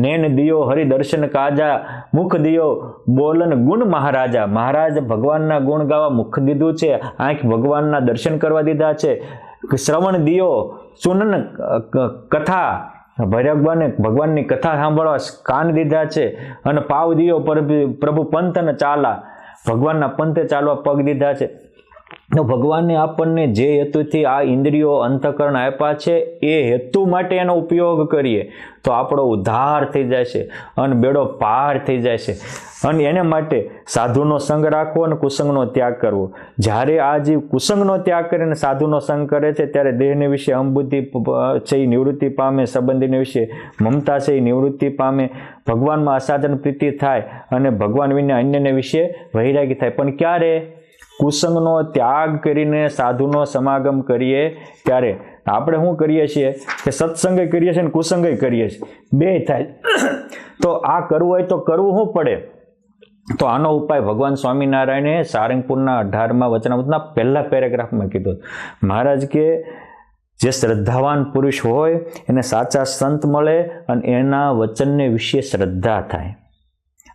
નેન દિયો હરિદર્શન કાજા, મુખ દિયો બોલન ગુણ મહારાજા. મહારાજ ભગવાનના ગુણ ગાવા મુખ દીધું છે, આંખ ભગવાનના દર્શન કરવા દીધા છે. શ્રવણ દિયો સુનન કથા, ભગવાનની કથા સાંભળવા કાન દીધા છે. અને પાવ દિયો પ્રભુ પંથને ચાલા, ભગવાનના પંથે ચાલવા પગ દીધા છે. તો ભગવાને આપણને જે હેતુથી આ ઇન્દ્રિયો અંતઃકરણ આપ્યા છે એ હેતુ માટે એનો ઉપયોગ કરીએ તો આપણો ઉદ્ધાર થઈ જાય છે અને બેડો પાર થઈ જાય છે. અને એને માટે સાધુનો સંગ રાખવો અને કુસંગનો ત્યાગ કરવો. જ્યારે આ જીવ કુસંગનો ત્યાગ કરીને સાધુનો સંગ કરે છે ત્યારે દેહને વિશે અહંબુદ્ધિ છે એ નિવૃત્તિ પામે, સંબંધીને વિશે મમતા છે એ નિવૃત્તિ પામે, ભગવાનમાં અસાધન પ્રીતિ થાય અને ભગવાન વિના અન્યને વિશે વૈરાગી થાય. પણ ક્યારે? કુસંગનો ત્યાગ કરીને સાધુનો સમાગમ કરીએ ત્યારે. આપણે શું કરીએ છીએ કે સત્સંગ કરીએ છીએ ને કુસંગ કરીએ છીએ, બે થાય. તો આ કરવું હોય તો કરવું શું પડે? તો આનો ઉપાય ભગવાન સ્વામિનારાયણે સારંગપુરના 18મા વચનામૃતના પહેલા પેરેગ્રાફમાં કીધો. મહારાજ કે જે શ્રદ્ધાવાન પુરુષ હોય એને સાચા સંત મળે અને એના વચનને વિશે શ્રદ્ધા થાય.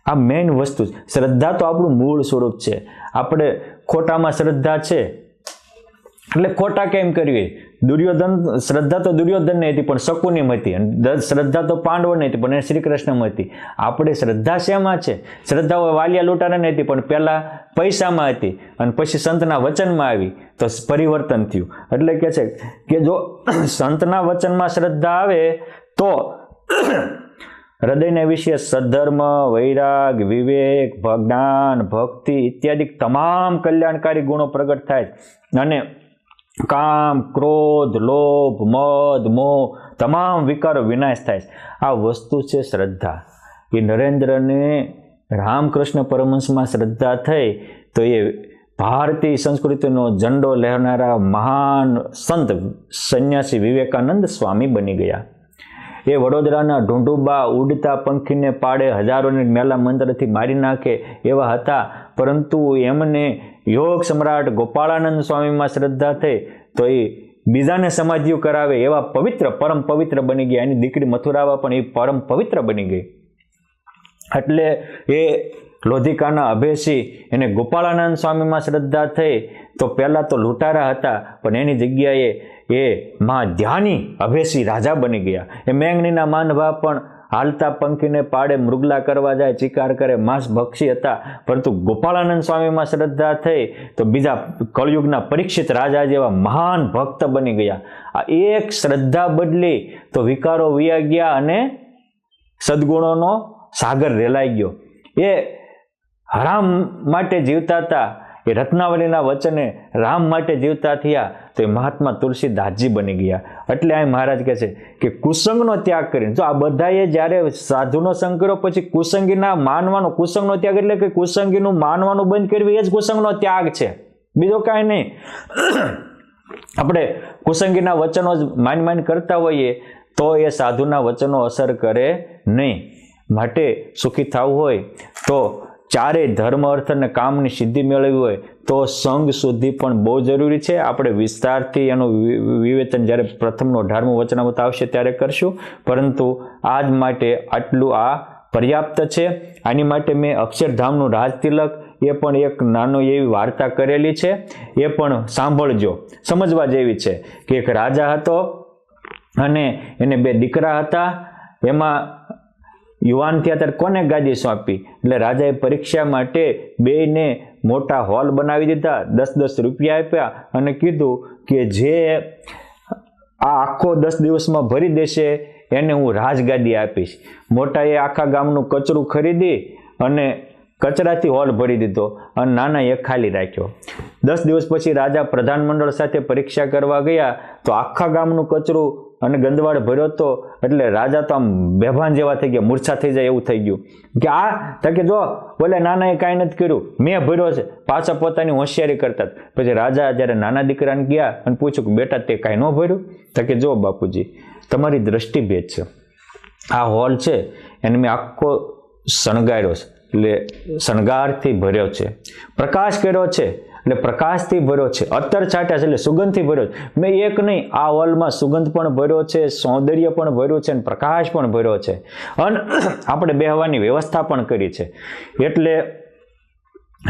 આ મેઇન વસ્તુ છે. શ્રદ્ધા તો આપણું મૂળ સ્વરૂપ છે. આપણે ખોટામાં શ્રદ્ધા છે એટલે ખોટા કેમ કરવી? દુર્યોધન, શ્રદ્ધા તો દુર્યોધનને હતી પણ શકુનીમ હતી, શ્રદ્ધા તો પાંડવોને હતી પણ એ શ્રી કૃષ્ણમાં હતી. આપણે શ્રદ્ધા શેમાં છે? શ્રદ્ધા વાલિયા લૂંટારાને હતી પણ પહેલાં પૈસામાં હતી અને પછી સંતના વચનમાં આવી તો પરિવર્તન થયું. એટલે કે છે કે જો સંતના વચનમાં શ્રદ્ધા આવે તો હૃદયના વિશે સદ્ધર્મ, વૈરાગ, વિવેક, જ્ઞાન, ભક્તિ ઇત્યાદિ તમામ કલ્યાણકારી ગુણો પ્રગટ થાય અને કામ, ક્રોધ, લોભ, મદ, મોહ તમામ વિકારો વિનાશ થાય. આ વસ્તુ છે શ્રદ્ધા. એ નરેન્દ્રને રામકૃષ્ણ પરમહંસમાં શ્રદ્ધા થઈ તો એ ભારતીય સંસ્કૃતિનો ઝંડો લહેરનારા મહાન સંત સંન્યાસી વિવેકાનંદ સ્વામી બની ગયા. એ વડોદરાના ઢૂંઢુબા ઉડતા પંખીને પાડે, હજારોને મેલા મંત્રથી મારી નાખે એવા હતા, પરંતુ એમને યોગ સમ્રાટ ગોપાળાનંદ સ્વામીમાં શ્રદ્ધા થઈ તો એ બીજાને સમાધિઓ કરાવે એવા પવિત્ર, પરમ પવિત્ર બની ગયા. એની દીકરી મથુરાવા પણ એ પરમ પવિત્ર બની ગઈ. એટલે એ લોધિકાના અભેસી એને ગોપાળાનંદ સ્વામીમાં શ્રદ્ધા થઈ તો પહેલાં તો લૂંટારા હતા પણ એની જગ્યાએ એ માં ધ્યાની અભેસી રાજા બની ગયા. એ મેંગણીના માનભા પણ હાલતા પંખીને પાડે, મૃગલા કરવા જાય, ચિકાર કરે, માંસ ભક્ષી હતા, પરંતુ ગોપાળાનંદ સ્વામીમાં શ્રદ્ધા થઈ તો બીજા કળયુગના પરીક્ષિત રાજા જેવા મહાન ભક્ત બની ગયા. આ એક શ્રદ્ધા બદલી તો વિકારો વયા ગયા અને સદગુણોનો સાગર રેલાઈ ગયો. એ રામ માટે જીવતા હતા, એ રત્નાવલીના વચને રામ માટે જીવતા થયા તો એ મહાત્મા તુલસીદાસજી બની ગયા. એટલે આ મહારાજ કહે છે કે કુસંગનો ત્યાગ કરીને, જો આ બધાએ જ્યારે સાધુનો સંગ કર્યો પછી કુસંગીના માનવાનો, કુસંગનો ત્યાગ એટલે કે કુસંગીનું માનવાનું બંધ કરવું એ જ કુસંગનો ત્યાગ છે. બીજો કાંઈ નહીં. આપણે કુસંગીના વચનો જ માન કરતા હોઈએ તો એ સાધુના વચનો અસર કરે નહીં. માટે સુખી થવું હોય તો ચારેય ધર્મ, અર્થ અને કામની સિદ્ધિ મેળવવી હોય તો સંઘ શુદ્ધિ પણ બહુ જરૂરી છે. આપણે વિસ્તારથી એનું વિવેચન જ્યારે પ્રથમનો 18મું વચનામૃત આવશે ત્યારે કરશું, પરંતુ આજ માટે આટલું આ પર્યાપ્ત છે. આની માટે મેં અક્ષરધામનું રાજતિલક એ પણ એક નાનો એવી વાર્તા કરેલી છે, એ પણ સાંભળજો, સમજવા જેવી છે. કે એક રાજા હતો અને એને 2 દીકરા હતા. એમાં યુવાન થયા ત્યારે કોને ગાદી સોંપી? એટલે રાજાએ પરીક્ષા માટે 2ને મોટા હોલ બનાવી દીધા, 10-10 રૂપિયા આપ્યા અને કીધું કે જે આ આખો 10 દિવસમાં ભરી દેશે એને હું રાજગાદી આપીશ. મોટાએ આખા ગામનું કચરું ખરીદી અને કચરાથી હોલ ભરી દીધો અને નાનાએ ખાલી રાખ્યો. 10 દિવસ પછી રાજા પ્રધાનમંડળ સાથે પરીક્ષા કરવા ગયા તો આખા ગામનું કચરું અને ગંદવાડ ભર્યો હતો. એટલે રાજા તો આમ બેભાન જેવા થઈ ગયા, મૂર્છા થઈ જાય એવું થઈ ગયું કે આ તકે જો બોલે નાનાએ કાંઈ નથી કર્યું, મેં ભર્યો છે. પાછા પોતાની હોશિયારી કરતા. પછી રાજા જ્યારે નાના દીકરાને ગયા અને પૂછ્યું કે બેટા તે કાંઈ ન ભર્યું? તો કે જો બાપુજી, તમારી દ્રષ્ટિભેદ છે. આ હોલ છે એને મેં આખો શણગાર્યો છે, એટલે શણગારથી ભર્યો છે. પ્રકાશ કર્યો છે એટલે પ્રકાશથી ભર્યો છે. અત્તર છાંટ્યા છે એટલે સુગંધથી ભર્યો છે. મેં એક નહીં, આ હોલમાં સુગંધ પણ ભર્યો છે, સૌંદર્ય પણ ભર્યું છે અને પ્રકાશ પણ ભર્યો છે. અને આપણે બેહવાની વ્યવસ્થા પણ કરી છે. એટલે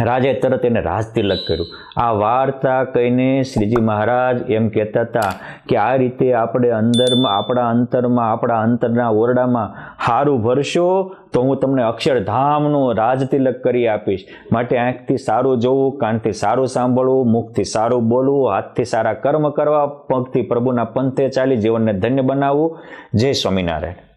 રાજાએ તરત એને રાજતિલક કર્યું. આ વાર્તા કહીને શ્રીજી મહારાજ એમ કહેતા હતા કે આ રીતે આપણે અંદરમાં, આપણા અંતરમાં, આપણા અંતરના ઓરડામાં હારું ભરશો તો હું તમને અક્ષરધામનું રાજતિલક કરી આપીશ. માટે આંખથી સારું જોવું, કાનથી સારું સાંભળવું, મુખથી સારું બોલવું, હાથથી સારા કર્મ કરવા, પગથી પ્રભુના પંથે ચાલી જીવનને ધન્ય બનાવવું. જય સ્વામિનારાયણ.